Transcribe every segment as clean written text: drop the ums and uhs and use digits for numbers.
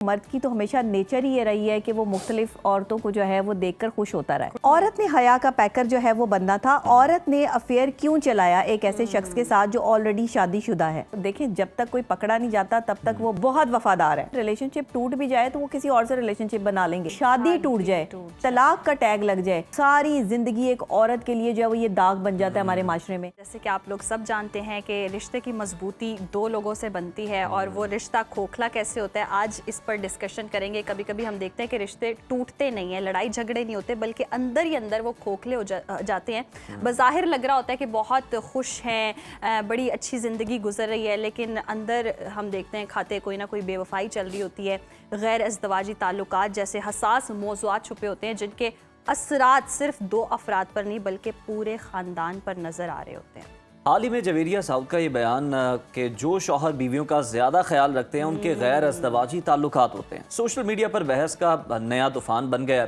मर्द की तो हमेशा नेचर ही ये रही है कि वो मुख्तलिफ औरतों को जो है वो देखकर खुश होता रहे। औरत ने हया का पैकर जो है वो बनना था। औरत ने अफेयर क्यों चलाया एक ऐसे शख्स के साथ जो ऑलरेडी शादीशुदा है। देखें, जब तक कोई पकड़ा नहीं जाता तब तक वो बहुत वफादार है। रिलेशनशिप टूट भी जाए तो वो किसी और से रिलेशनशिप बना लेंगे। शादी टूट जाए, तलाक का टैग लग जाए, सारी जिंदगी एक औरत के लिए जो है वो ये दाग बन जाता है हमारे माशरे में। जैसे कि आप लोग सब जानते हैं कि रिश्ते की मजबूती दो लोगों से बनती है और वो रिश्ता खोखला कैसे होता है, आज इस पर डिस्कशन करेंगे। कभी कभी हम देखते हैं कि रिश्ते टूटते नहीं हैं, लड़ाई झगड़े नहीं होते, बल्कि अंदर ही अंदर वो खोखले हो जाते हैं। बज़ाहिर लग रहा होता है कि बहुत खुश हैं, बड़ी अच्छी ज़िंदगी गुजर रही है, लेकिन अंदर हम देखते हैं खाते कोई ना कोई बेवफाई चल रही होती है। गैर अज़दवाजी ताल्लुकात जैसे हसास मौज़ूआत छुपे होते हैं जिनके असरात सिर्फ दो अफराद पर नहीं बल्कि पूरे ख़ानदान पर नज़र आ रहे होते हैं। हाल ही में जवेरिया साउद का ये बयान कि जो शौहर बीवियों का ज़्यादा ख्याल रखते हैं उनके गैर अज़दवाजी ताल्लुकात होते हैं, सोशल मीडिया पर बहस का नया तूफ़ान बन गया।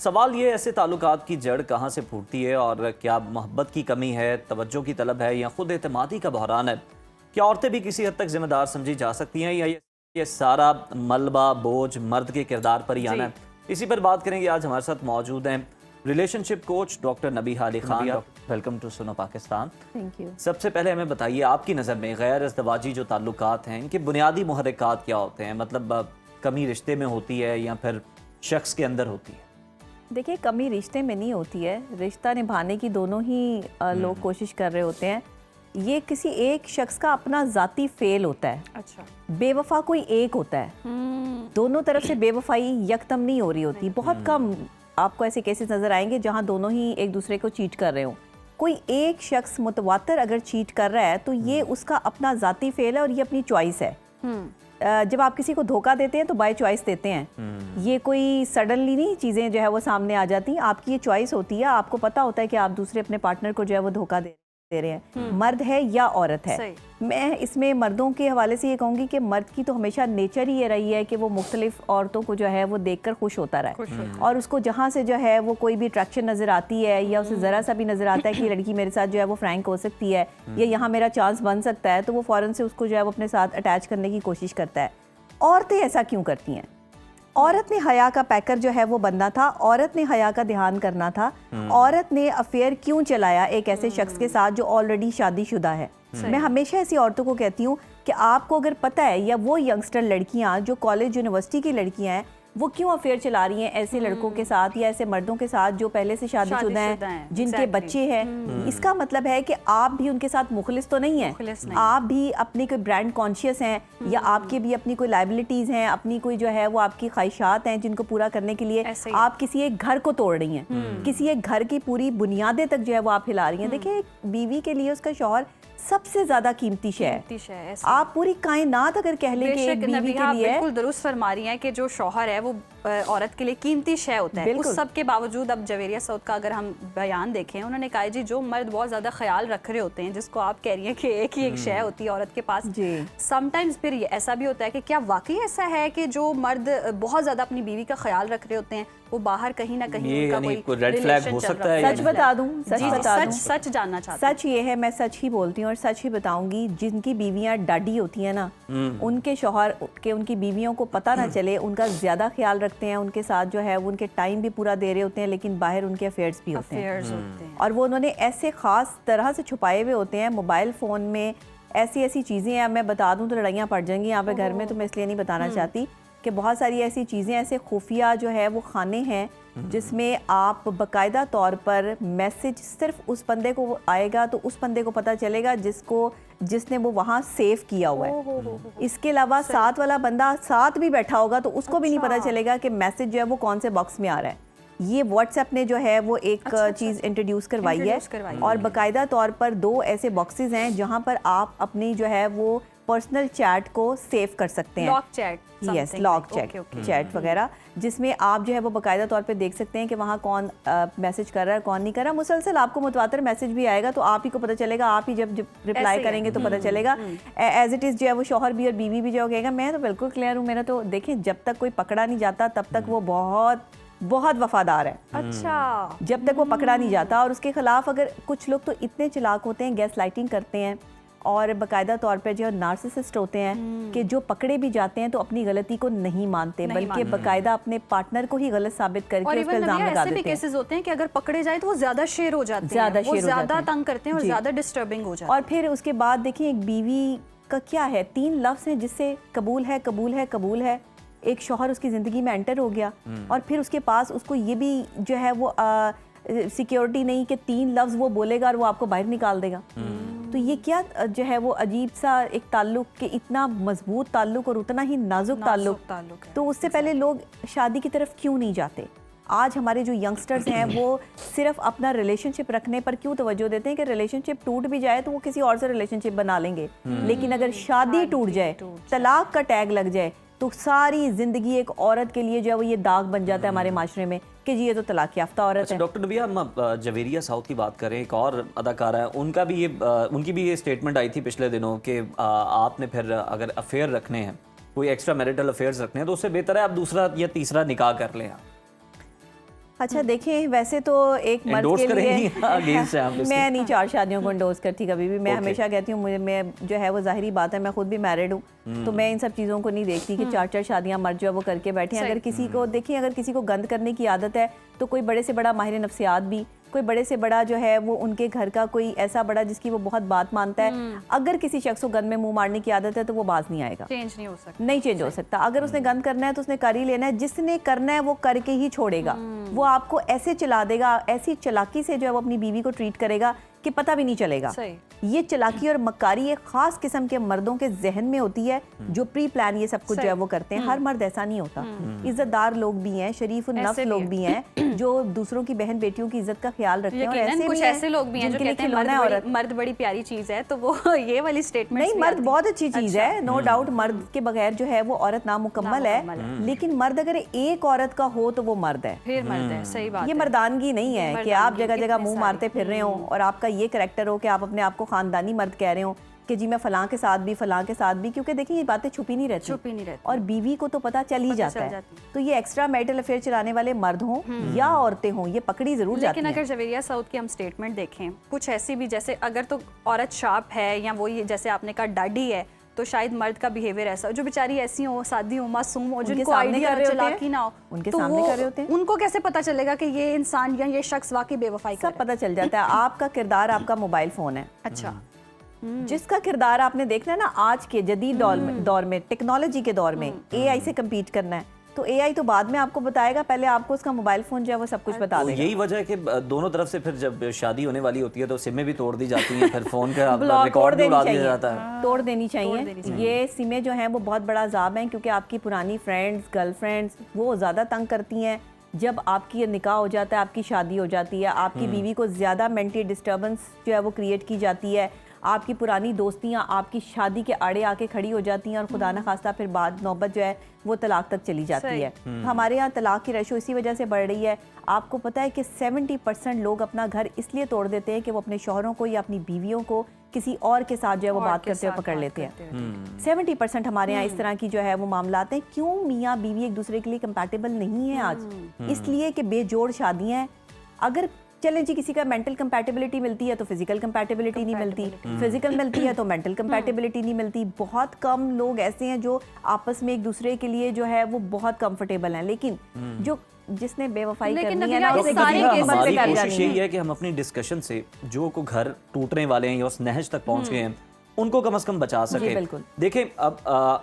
सवाल ये, ऐसे ताल्लुकात की जड़ कहाँ से फूटती है और क्या मोहब्बत की कमी है, तवज्जो की तलब है या खुद एतमादी का बहरान है? क्या औरतें भी किसी हद तक जिम्मेदार समझी जा सकती हैं या ये सारा मलबा बोझ मर्द के किरदार पर ही आना है? इसी पर बात करेंगे। आज हमारे साथ मौजूद हैं relationship coach doctor Nabiha Ali Khan. Welcome to Suno Pakistan. Thank you. सबसे पहले हमें बताइए, आपकी नज़र में गैर अज़दवाजी जो ताल्लुकात हैं इनके बुनियादी मुहर्रिकात क्या होते हैं? मतलब कमी रिश्ते में होती है या फिर शख्स के अंदर होती है? देखिए, कमी रिश्ते में नहीं होती है, रिश्ता निभाने की दोनों ही लोग कोशिश कर रहे होते हैं। ये किसी एक शख्स का अपना ज़ाती फेल होता है। अच्छा, बेवफा कोई एक होता है, दोनों तरफ से बेवफाई यकदम नहीं हो रही होती। बहुत कम आपको ऐसे केसेस नज़र आएंगे जहां दोनों ही एक दूसरे को चीट कर रहे हो। कोई एक शख्स मुतवातर अगर चीट कर रहा है तो ये उसका अपना ज़ाती फेल है और ये अपनी चॉइस है। जब आप किसी को धोखा देते हैं तो बाय चॉइस देते हैं, ये कोई सडनली नहीं चीज़ें जो है वो सामने आ जाती हैं। आपकी ये चॉइस होती है, आपको पता होता है कि आप दूसरे अपने पार्टनर को जो है वो धोखा दे रहे हैं, मर्द है या औरत है। मैं इसमें मर्दों के हवाले से ये कहूँगी कि मर्द की तो हमेशा नेचर ही ये रही है कि वो मुख्तलिफ औरतों को जो है वो देखकर खुश होता रहे और उसको जहाँ से जो है वो कोई भी अट्रैक्शन नज़र आती है या उसे ज़रा सा भी नज़र आता है कि लड़की मेरे साथ जो है वो फ्रैंक हो सकती है या यहाँ मेरा चांस बन सकता है, तो वो फ़ौरन से उसको जो है वो अपने साथ अटैच करने की कोशिश करता है। औरतें ऐसा क्यों करती हैं? औरत ने हया का पैकर जो है वो बनना था, औरत ने हया का ध्यान करना था। औरत ने अफेयर क्यों चलाया एक ऐसे शख्स के साथ जो ऑलरेडी शादीशुदा है? मैं हमेशा ऐसी औरतों को कहती हूँ कि आपको अगर पता है, या वो यंगस्टर लड़कियाँ जो कॉलेज यूनिवर्सिटी की लड़कियाँ हैं वो क्यों अफेयर चला रही हैं ऐसे लड़कों के साथ या ऐसे मर्दों के साथ जो पहले से शादीशुदा हैं, जिनके बच्चे हैं, इसका मतलब है कि आप भी उनके साथ मुखलिस तो नहीं है। आप भी अपनी कोई ब्रांड कॉन्शियस हैं या आपके भी अपनी कोई लाइबिलिटीज हैं, अपनी कोई जो है वो आपकी ख्वाहिशात हैं जिनको पूरा करने के लिए आप किसी एक घर को तोड़ रही हैं, किसी एक घर की पूरी बुनियादें तक जो है वो आप हिला रही हैं। देखिए, बीवी के लिए उसका शौहर सबसे ज्यादा कीमती शय है। आप पूरी कायनात अगर कह लें कि एक बीवी के लिए, बिल्कुल दुरुस्त फरमा रही हैं कि जो शौहर है वो औरत के लिए कीमती शय होता है। उस सब के बावजूद अब जवेरिया साउद का अगर हम बयान देखें, उन्होंने कहा जी जो मर्द बहुत ज्यादा ख्याल रख रहे होते हैं, जिसको आप कह रही हैं कि एक ही एक शय होती है औरत के पास, समटाइम्स फिर ये ऐसा भी होता है कि क्या वाकई ऐसा है कि जो मर्द बहुत ज्यादा अपनी बीवी का ख्याल रख रहे होते हैं वो बाहर कहीं ना कहीं उनका कोई रेड फ्लैग हो सकता है? सच बता दूं, सच जानना चाहती हूं। सच ये है, मैं सच ही बोलती हूँ और सच ही बताऊंगी। जिनकी बीवियां डाडी होती हैं ना, उनके शौहर के उनकी बीवियों को पता ना चले, उनका ज्यादा ख्याल रखते हैं, उनके साथ जो है वो उनके टाइम भी पूरा दे रहे होते हैं, लेकिन बाहर उनके अफेयर्स भी होते हैं और वो उन्होंने ऐसे खास तरह से छुपाए हुए होते हैं। मोबाइल फ़ोन में ऐसी ऐसी चीज़ें हैं, मैं बता दूं तो लड़ाइयाँ पड़ जाएंगी यहाँ पे घर में, तो मैं इसलिए नहीं बताना चाहती कि बहुत सारी ऐसी चीज़ें, ऐसे खुफिया जो है वो खाने हैं जिसमें आप बाकायदा तौर पर मैसेज सिर्फ उस बंदे को आएगा तो उस बंदे को पता चलेगा जिसने वो वहाँ सेव किया हुआ है। इसके अलावा साथ वाला बंदा साथ भी बैठा होगा तो उसको भी नहीं पता चलेगा कि मैसेज जो है वो कौन से बॉक्स में आ रहा है। ये व्हाट्सएप ने जो है वो एक चीज़ इंट्रोड्यूस करवाई है और बाकायदा तौर पर 2 ऐसे बॉक्सेस हैं जहाँ पर आप अपनी जो है वो पर्सनल चैट को सेव कर सकते हैं। Lock chat, yes, lock chat वगैरह, जिसमें आप जो है वो बाकायदा तौर पे देख सकते हैं कि वहाँ कौन मैसेज कर रहा है, कौन नहीं कर रहा। मुसलसल आपको मुतवातर मैसेज भी आएगा तो आप ही को पता चलेगा, आप ही जब रिप्लाई करेंगे तो पता चलेगा। एज इट इज़ जो है वो शौहर भी और बीवी भी जो कहेगा मैं तो बिल्कुल क्लियर हूँ, मेरा तो देखें जब तक कोई पकड़ा नहीं जाता तब तक वो बहुत वफादार है। अच्छा, जब तक वो पकड़ा नहीं जाता। और उसके खिलाफ अगर कुछ लोग तो इतने चालाक होते हैं, गैस लाइटिंग करते हैं, और बाकायदा तौर पे जो नार्सिसिस्ट होते हैं कि जो पकड़े भी जाते हैं तो अपनी गलती को नहीं मानते, बल्कि बाकायदा अपने पार्टनर को ही गलत साबित करके और उस पर इल्जाम लगा ऐसे भी देते हैं। केसेस होते हैं कि अगर पकड़े जाए तो वो ज्यादा शेर हो जाते हैं, वो ज्यादा तंग करते हैं और ज्यादा डिस्टर्बिंग हो जाते हैं। और फिर उसके बाद देखिए एक बीवी का क्या है, 3 लफ्ज हैं जिससे कबूल है, कबूल है, कबूल है। एक शौहर उसकी ज़िंदगी में एंटर हो गया और फिर उसके पास उसको ये भी जो है वो सिक्योरिटी नहीं कि 3 लफ्ज वो बोलेगा और वो आपको बाहर निकाल देगा। तो ये क्या जो है वो अजीब सा एक ताल्लुक के इतना मजबूत ताल्लुक और उतना ही नाजुक ताल्लुक है। तो उससे पहले लोग शादी की तरफ क्यों नहीं जाते? आज हमारे जो यंगस्टर्स हैं वो सिर्फ अपना रिलेशनशिप रखने पर क्यों तवज्जो देते हैं कि रिलेशनशिप टूट भी जाए तो वो किसी और से रिलेशनशिप बना लेंगे, लेकिन अगर शादी टूट जाए, तलाक का टैग लग जाए तो सारी जिंदगी एक औरत के लिए जो है वो ये दाग बन जाता है हमारे माशरे में कि जी ये तो तलाक याफ्ता औरत है। डॉक्टर नबिया, हम जवेरिया साउथ की बात करें, एक और अदाकारा है, उनका भी ये उनकी भी ये स्टेटमेंट आई थी पिछले दिनों कि आपने फिर अगर अफेयर रखने हैं, कोई एक्स्ट्रा मैरिटल अफेयर्स रखने हैं तो उससे बेहतर है आप दूसरा या तीसरा निकाह कर लें। अच्छा देखिए, वैसे तो एक मर्द के लिए मैं नहीं 4 शादियों को इंडोर्स करती कभी भी। मैं हमेशा कहती हूँ, मैं जो है वो जाहिरी बात है, मैं खुद भी मैरिड हूँ, तो मैं इन सब चीज़ों को नहीं देखती कि 4 शादियाँ मर्द जो है वो करके बैठे। अगर किसी को देखिए, अगर किसी को गंद करने की आदत है तो कोई बड़े से बड़ा माहिर नफ्सियात भी, कोई बड़े से बड़ा जो है वो उनके घर का कोई ऐसा बड़ा जिसकी वो बहुत बात मानता है, अगर किसी शख्स को गंद में मुंह मारने की आदत है तो वो बाज नहीं आएगा, चेंज नहीं हो सकता, नहीं चेंज हो सकता। अगर उसने गंद करना है तो उसने कर ही लेना है, जिसने करना है वो करके ही छोड़ेगा। वो आपको ऐसे चला देगा, ऐसी चालाकी से जो है वो अपनी बीवी को ट्रीट करेगा कि पता भी नहीं चलेगा। ये चालाकी और मक्कारी एक खास किस्म के मर्दों के जहन में होती है जो प्री प्लान ये सब कुछ जो है वो करते हैं। हर मर्द ऐसा नहीं होता, इज्जतदार लोग भी हैं, शरीफ नफ्स लोग भी हैं जो दूसरों की बहन बेटियों की इज्जत का ख्याल रखते हैं, और ऐसे कुछ ऐसे लोग भी हैं जो कहते हैं मर्द बड़ी प्यारी चीज है, तो वो ये वाली स्टेटमेंट नहीं, मर्द बहुत अच्छी चीज है, नो डाउट। मर्द के बगैर जो है वो औरत नामुकम्मल है, लेकिन मर्द अगर एक औरत का हो तो वो मर्द है, फिर मर्द है। सही बात, ये मर्दानगी नहीं है कि आप जगह जगह मुंह मारते फिर रहे हो और आपका ये करैक्टर हो कि आप अपने आप को खानदानी मर्द कह रहे हो कि जी मैं फलां के साथ भी, फलां के साथ भी, क्योंकि देखिए ये बातें छुपी नहीं रहती और बीवी को तो पता चल ही जाता है। तो ये एक्स्ट्रा मैरिटल अफेयर चलाने वाले मर्द हों या औरतें हों, ये पकड़ी जरूर जाती हैं। लेकिन अगर जवेरिया साउथ की हम स्टेटमेंट देखें, कुछ ऐसी भी, जैसे अगर तो औरत शार्प है या वो ये जैसे आपने कहा डाडी है, तो शायद मर्द का बिहेवियर ऐसा, जो बेचारी ऐसी हो, सादी हो, मासूम हो, जिनको आइडिया चालाकी ना हो, उनके सामने कर रहे होते हैं, उनको कैसे पता चलेगा कि ये इंसान या ये शख्स वाकई बेवफाई कर रहा है? सब पता चल जाता है। आपका किरदार आपका मोबाइल फोन है। अच्छा, जिसका किरदार आपने देखना है ना, आज के जदीद दौर में, टेक्नोलॉजी के दौर में एआई से कम्पीट करना है, तो एआई तो बाद में आपको बताएगा, पहले आपको उसका मोबाइल फोन जो है वो सब कुछ बता देगा। यही वजह है कि दोनों तरफ से फिर जब शादी होने वाली होती है तो सिमें भी तोड़ दी जाती हैं, फिर फोन का रिकॉर्ड भी उड़ा दिया जाता है। तोड़ देनी चाहिए। ये सिमें जो हैं वो बहुत बड़ा अजाब है, क्योंकि आपकी पुरानी फ्रेंड्स, गर्लफ्रेंड्स वो ज़्यादा तंग करती हैं। जब आपकी निकाह हो जाता है, आपकी शादी हो जाती है, आपकी बीवी को ज़्यादा मेंटल डिस्टर्बेंस जो है वो क्रिएट की जाती है, आपकी पुरानी दोस्तियां आपकी शादी के आड़े आके खड़ी हो जाती हैं और खुदा न खास्ता फिर बाद नौबत जो है वो तलाक तक चली जाती है। हमारे यहाँ तलाक की रेशो इसी वजह से बढ़ रही है। आपको पता है कि 70% लोग अपना घर इसलिए तोड़ देते हैं कि वो अपने शौहरों को या अपनी बीवियों को किसी और के साथ जो है वो बात करते हुए पकड़ लेते हैं। 70% हमारे यहाँ इस तरह की जो है वो मामलात हैं। क्यों मियाँ बीवी एक दूसरे के लिए कंपैटिबल नहीं है आज? इसलिए कि बेजोड़ शादियाँ हैं। अगर चलें जी किसी का मेंटल कंपैटिबिलिटी मिलती है तो फिजिकल कंपैटिबिलिटी नहीं मिलती, फिजिकल मिलती है तो मेंटल कंपैटिबिलिटी नहीं मिलती। बहुत कम लोग ऐसे हैं जो आपस में एक दूसरे के लिए जो है वो बहुत कंफर्टेबल हैं, लेकिन जो जिसने बेवफाई करनी है ना, हमारी कोशिश यही है कि हम अपनी डिस्कशन से जो को घर टूटने वाले हैं या उस नहज तक पहुंच गए हैं उनको कम से कम बचा सके। देखें, अब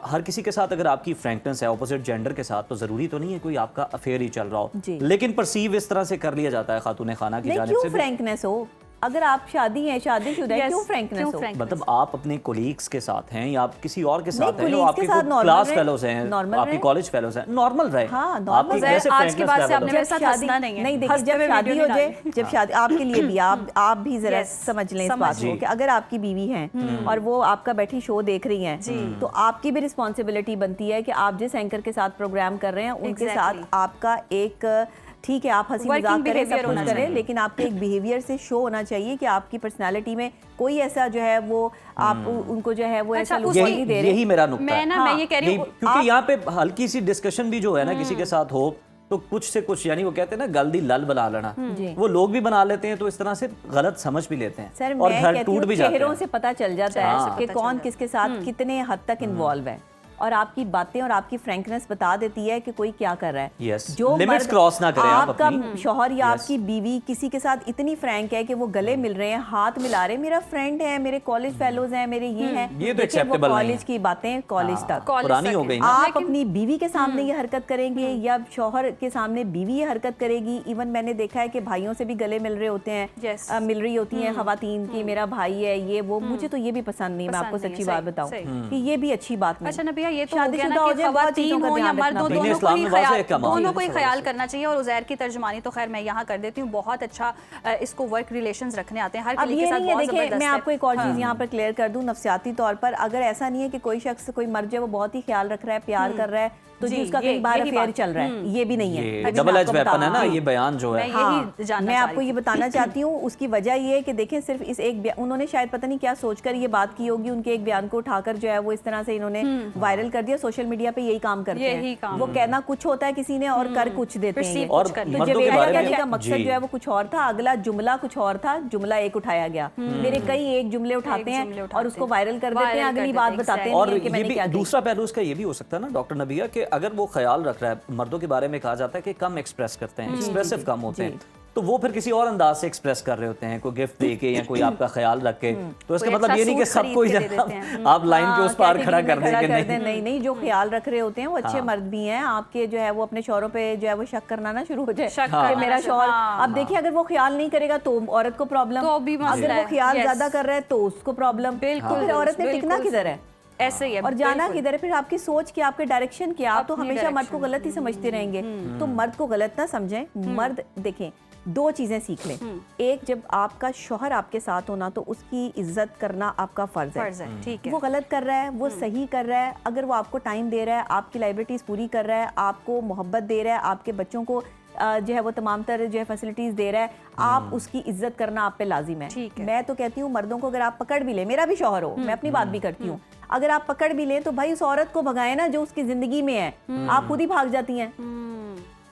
हर किसी के साथ अगर आपकी फ्रैंकनेस है ऑपोजिट जेंडर के साथ, तो जरूरी तो नहीं है कोई आपका अफेयर ही चल रहा हो, लेकिन परसीव इस तरह से कर लिया जाता है खातून खाना की जानिब से। फ्रैंकनेस हो, अगर आप शादीशुदा है, क्यों फ्रैंकनेस हो? मतलब आप अपने कोलीग्स के साथ हैं या आप किसी और के साथ हैं, जो आपके क्लास फेलोज हैं, आपके कॉलेज फेलोज हैं, नॉर्मल रहे। हाँ, नॉर्मल रहे। आज के बाद से आपने मेरे साथ हंसना नहीं है। नहीं, देखिए जब शादी हो जाए, जब शादी आपके लिए भी आप भी जरा समझ लें इस बात को कि अगर आपकी बीवी है और वो आपका बैठी शो देख रही हैं, तो आपकी भी रिस्पॉन्सिबिलिटी बनती है कि आप जिस एंकर के साथ प्रोग्राम कर रहे हैं उनके साथ आपका एक, ठीक है आप हंसी मजाक करें, सब कुछ करें, लेकिन आपके एक बिहेवियर से शो होना चाहिए कि आपकी पर्सनालिटी में कोई ऐसा जो है वो आप उनको जो है वो ऐसा लुक नहीं दे रहे। यही मेरा नुक्ता है। मैं ये कह रही हूँ, क्योंकि यहाँ पे हल्की सी डिस्कशन भी जो है ना किसी के साथ हो तो कुछ से कुछ, यानी वो कहते हैं ना गल दी लल बना लेना, जी। वो लोग भी बना लेते हैं, तो इस तरह से गलत समझ भी लेते हैं सर और मैं घर कहती टूट हूँ भी जाते चेहरों हैं। से पता चल जाता है हाँ। कि पता कौन चल किसके साथ कितने हद तक इन्वॉल्व है, और आपकी बातें और आपकी फ्रैंकनेस बता देती है कि कोई क्या कर रहा है। Yes. जो Limits मर्द cross ना करें आप आपका अपनी। शौहर या Yes. आपकी बीवी किसी के साथ इतनी फ्रैंक है कि वो गले मिल रहे हैं, हाथ मिला रहे हैं, मेरा फ्रेंड है, मेरे कॉलेज फेलोज हैं, मेरे ये हैं, ये तो देखिए वो acceptable नहीं कॉलेज है। की बातें कॉलेज तक। कॉलेज पुरानी तक हो है। गई ना। आप लेकिन- अपनी बीवी के सामने ये हरकत करेंगे या शौहर के सामने बीवी ये हरकत करेगी। इवन मैंने देखा है कि भाइयों से भी गले मिल रहे होते हैं, Yes. मिल रही होती हैं खवातीन की मेरा भाई है ये वो, मुझे तो ये भी पसंद नहीं, मैं पसंद आपको नहीं है, सच्ची सही, बात बताऊं सही। कि ये भी अच्छी बात नहीं। अच्छा नबिया, ये तो हो गया शादीशुदा ना हो कि जाए, बहुत चीज़ों खवातीन का हो या ध्यान मर्द हो, रखना दीन दोनों को इस्लाम ही में वाज़ेह ख्याल कमाल है। दोनों को ही ख्याल करना चाहिए। और उज़ैर की तर्जुमानी तो खैर मैं यहाँ कर देती हूँ, बहुत अच्छा इसको वर्क रिलेशंस रखने आते हैं हर अब किसी के ये साथ, नहीं है, बहुत देखिए जबरदस्त मैं है। आपको एक और चीज़ यहाँ पर क्लियर कर दूं नफ्सियाती तौर पर, अगर ऐसा नहीं है कि कोई शख्स कोई मर्द है वो बहुत ही ख्याल रख रहा है, प्यार कर रहा है, तो जी जी, उसका ये- कहीं बाहर यही अफेयर बात। चल रहा है, ये भी नहीं है। ये मैं डबल एज आपको वेपन है ना बताऊं। ये बयान जो है। मैं यही जानना मैं चाह आपको रही ये बताना चाहती हूँ, उसकी वजह ये है कि देखें सिर्फ इस एक उन्होंने शायद पता नहीं क्या सोचकर ये बात की होगी, उनके एक बयान को उठाकर जो है वो इस तरह से इन्होंने वायरल कर दिया। सोशल मीडिया पे यही काम करते यही हैं, काम। वो कहना कुछ होता है किसी ने और कर कुछ देते हैं ये। perceive और कुछ करते तो हैं। मर्दों के जवेरिया बारे कहने में का मकसद जी। जो है वो कुछ और था, अगला जुमला कुछ और था, जुमला एक उठाया गया। मेरे कई एक जुमले उठाते जुमले हैं उठाते और उसको हैं। वायरल कर देते हैं, वायरल कर अगली देते बात हैं, बताते और हैं कि ये मैंने भी क्या कही। दूसरा पहलू इसका ये भी हो सकता है ना डॉक्टर नबिया, कि अगर वो ख्याल रख रहा है, मर्दों के बारे में कहा जाता है कि कम एक्सप्रेस करते हैं, एक्सप्रेसिव कम होते हैं, तो वो फिर किसी और अंदाज से एक्सप्रेस कर रहे होते हैं, कोई गिफ्ट दे के या कोई आपका ख्याल रख के, तो इसका कोई मतलब अच्छा ये नहीं कि सूट सबको ही खरीद के दे देते हैं। आप लाइन के उस पार खड़ा कर दें कि नहीं। नहीं नहीं, जो ख्याल रख रहे होते हैं वो अच्छे मर्द भी हैं आपके, जो है वो अपने शौहरों पे जो है वो शक करना ना शुरू हो जाए शक कि करना मेरा शुरू- शौहर। हाँ। अब देखिए अगर वो ख्याल नहीं करेगा तो औरत को प्रॉब्लम, तो भी मसला अगर वो है। ख्याल Yes. ज्यादा कर रहा है तो उसको प्रॉब्लम, बिल्कुल, फिर औरत ने टिकना बिल्कुल। किधर है ऐसे ही है और जाना बिल्कुल। किधर है, फिर आपकी सोच क्या, आपके डायरेक्शन क्या, आप तो अपनी हमेशा मर्द को direction। गलत ही समझते रहेंगे। तो मर्द को गलत ना समझें, मर्द देखें दो चीजें सीख लें। एक, जब आपका शौहर आपके साथ होना तो उसकी इज्जत करना आपका फर्ज फर्ज है, ठीक है। वो गलत कर रहा है, वो सही कर रहा है, अगर वो आपको टाइम दे रहा है, आपकी लाइबिलिटीज पूरी कर रहा है, आपको मोहब्बत दे रहा है, आपके बच्चों को जो है वो तमाम तरह जो है फैसिलिटीज दे रहा है, आप उसकी इज्जत करना आप पे लाजिम है। ठीक है। मैं तो कहती हूँ मर्दों को अगर आप पकड़ भी ले, मेरा भी शौहर हो, मैं अपनी बात भी करती हूँ, अगर आप पकड़ भी ले तो भाई उस औरत को भगाए ना जो उसकी जिंदगी में है। आप खुद ही भाग जाती हैं,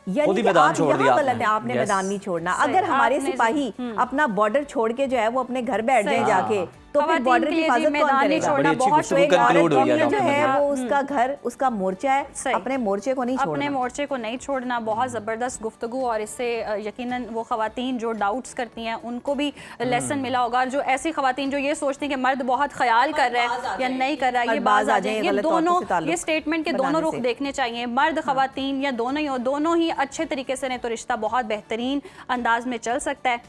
यानी खुद ही कि मैदान आप छोड़ यहाँ दिया गलत आपने। है, आपने Yes. मैदान नहीं छोड़ना। सही, अगर हमारे आपने सिपाही अपना बॉर्डर छोड़ के जो है वो अपने घर बैठ जाए सही। जाके, तो फिर खवातीन बॉर्डर के की लिए जी हिफाजत कौन मैदान नहीं करेगा? छोड़ना बड़ी अच्छी बहुत गुफ्तगू एक conclude औरत हुई है की जो डॉक्टर है नबिया। वो उसका घर, उसका मोर्चा है, सही। अपने मोर्चे को नहीं अपने छोड़ना। मोर्चे को नहीं छोड़ना। बहुत ज़बरदस्त गुफ्तगू, और इससे यकीनन वो खवातीन जो डाउट्स करती हैं उनको भी लेसन मिला होगा, और जो ऐसी खवातीन जो ये सोचती हैं कि मर्द बहुत ख्याल कर रहा है या नहीं कर रहा है, ये बाज आ जाए। ये गलत औरतों दोनों, से ताल्लुक ये स्टेटमेंट के बनाने दोनों रुख से। देखने चाहिए, मर्द खवातीन या दोनों ही हो, दोनों ही अच्छे तरीके से, नहीं तो रिश्ता बहुत बेहतरीन अंदाज में चल सकता है।